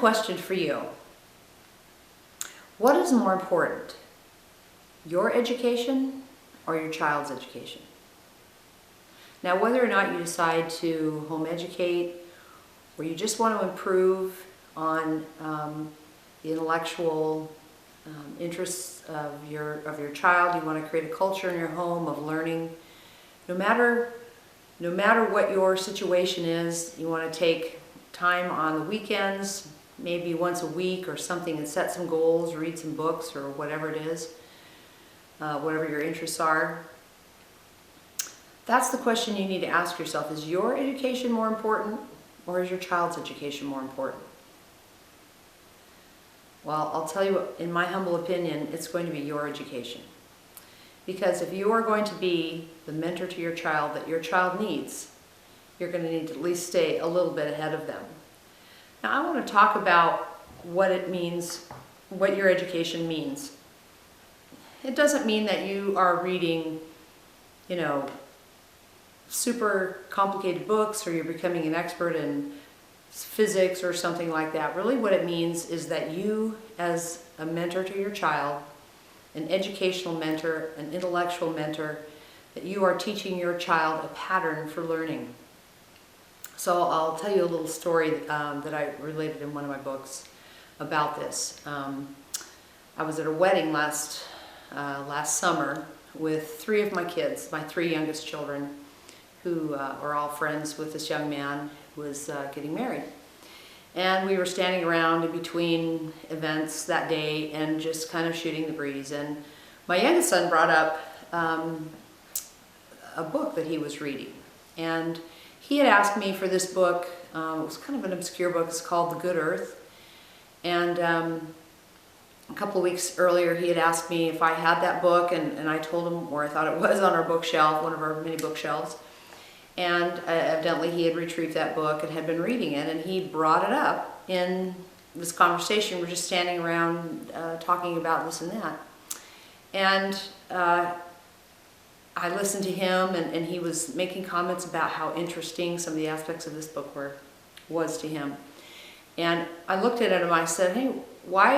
question for you. What is more important, your education or your child's education? Now, whether or not you decide to home educate or you just want to improve on the intellectual interests of your child, you want to create a culture in your home of learning, no matter what your situation is, you want to take time on the weekends, maybe once a week or something, and set some goals, read some books or whatever it is, whatever your interests are. That's the question you need to ask yourself. Is your education more important or is your child's education more important? Well, I'll tell you, in my humble opinion, it's going to be your education. Because if you are going to be the mentor to your child that your child needs, you're going to need to at least stay a little bit ahead of them. Now, I want to talk about what it means, what your education means. It doesn't mean that you are reading, super complicated books or you're becoming an expert in physics or something like that. Really what it means is that you, as a mentor to your child, an educational mentor, an intellectual mentor, that you are teaching your child a pattern for learning. So I'll tell you a little story that I related in one of my books about this. I was at a wedding last summer with 3 of my kids, my 3 youngest children, who are all friends with this young man who was getting married. And we were standing around in between events that day and just kind of shooting the breeze. And my youngest son brought up a book that he was reading. And he had asked me for this book. It was kind of an obscure book. It's called The Good Earth. And a couple of weeks earlier, he had asked me if I had that book, and I told him where I thought it was on our bookshelf, one of our many bookshelves. And evidently he had retrieved that book and had been reading it, and he brought it up in this conversation. We're just standing around talking about this and that. And I listened to him, and he was making comments about how interesting some of the aspects of this book was to him. And I looked at him and I said, "Hey, what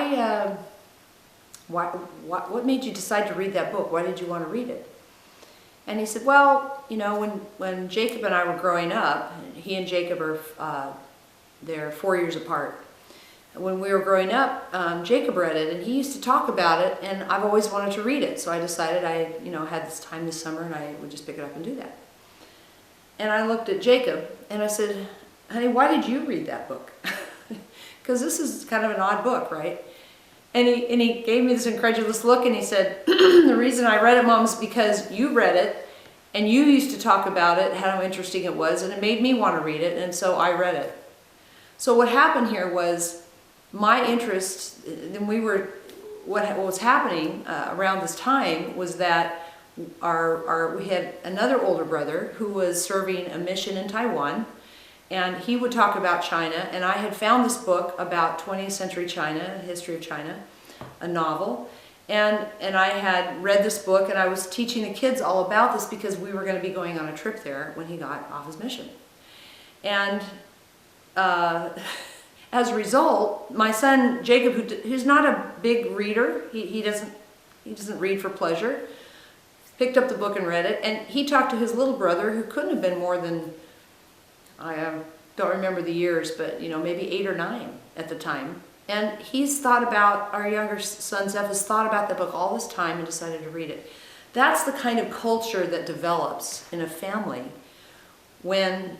made you decide to read that book? Why did you want to read it?" And he said, "Well, when Jacob and I were growing up, he and Jacob are they're 4 years apart. When we were growing up, Jacob read it, and he used to talk about it, and I've always wanted to read it. So I decided I, had this time this summer, and I would just pick it up and do that." And I looked at Jacob, and I said, "Honey, why did you read that book?" Because this is kind of an odd book, right? And he gave me this incredulous look, and he said, "The reason I read it, Mom, is because you read it, and you used to talk about it, how interesting it was, and it made me want to read it, and so I read it." So what happened here was my interest, and what was happening around this time was that we had another older brother who was serving a mission in Taiwan, and he would talk about China, and I had found this book about 20th century China, history of China, a novel, and I had read this book, and I was teaching the kids all about this because we were going to be going on a trip there when he got off his mission. And as a result, my son Jacob, who's not a big reader, he doesn't read for pleasure, picked up the book and read it, and he talked to his little brother, who couldn't have been more than, I don't remember the years, but maybe 8 or 9 at the time. And he's thought about, our younger son Zeph has thought about the book all this time and decided to read it. That's the kind of culture that develops in a family when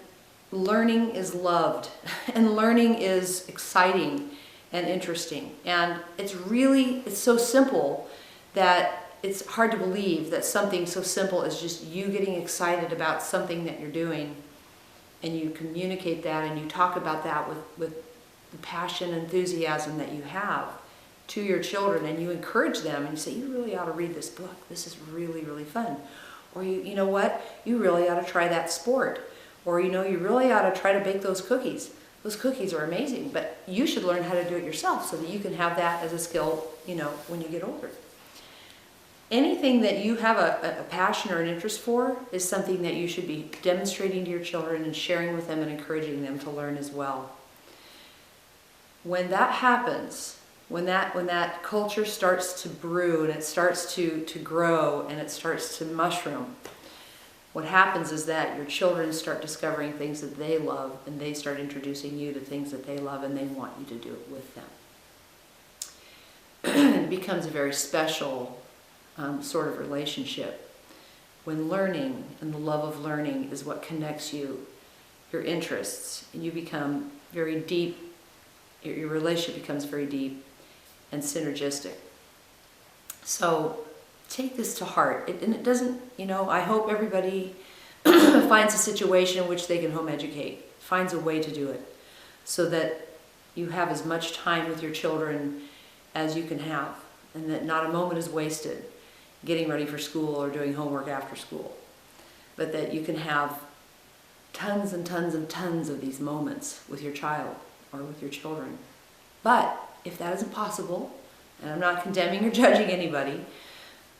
learning is loved and learning is exciting and interesting. And it's so simple that it's hard to believe that something so simple as just you getting excited about something that you're doing, and you communicate that and you talk about that with the passion and enthusiasm that you have to your children, and you encourage them and you say, "You really ought to read this book. This is really, really fun." Or you know what? You really ought to try that sport. Or you really ought to try to bake those cookies. Those cookies are amazing, but you should learn how to do it yourself so that you can have that as a skill, when you get older. Anything that you have a passion or an interest for is something that you should be demonstrating to your children and sharing with them and encouraging them to learn as well. When that happens, when that culture starts to brew and it starts to grow and it starts to mushroom, what happens is that your children start discovering things that they love, and they start introducing you to things that they love, and they want you to do it with them. It becomes a very special sort of relationship when learning and the love of learning is what connects you, your interests, and you become very deep, your relationship becomes very deep and synergistic. So take this to heart. And it doesn't, I hope everybody finds a situation in which they can home educate, finds a way to do it, so that you have as much time with your children as you can have, and that not a moment is wasted getting ready for school or doing homework after school, but that you can have tons and tons and tons of these moments with your child or with your children. But if that isn't possible, and I'm not condemning or judging anybody,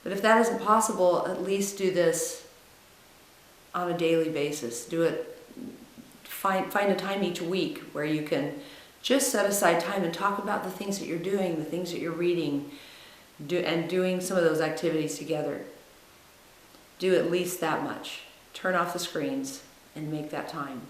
but if that isn't possible, at least do this on a daily basis. Do it, find a time each week where you can just set aside time and talk about the things that you're doing, the things that you're reading, and doing some of those activities together. Do at least that much. Turn off the screens and make that time.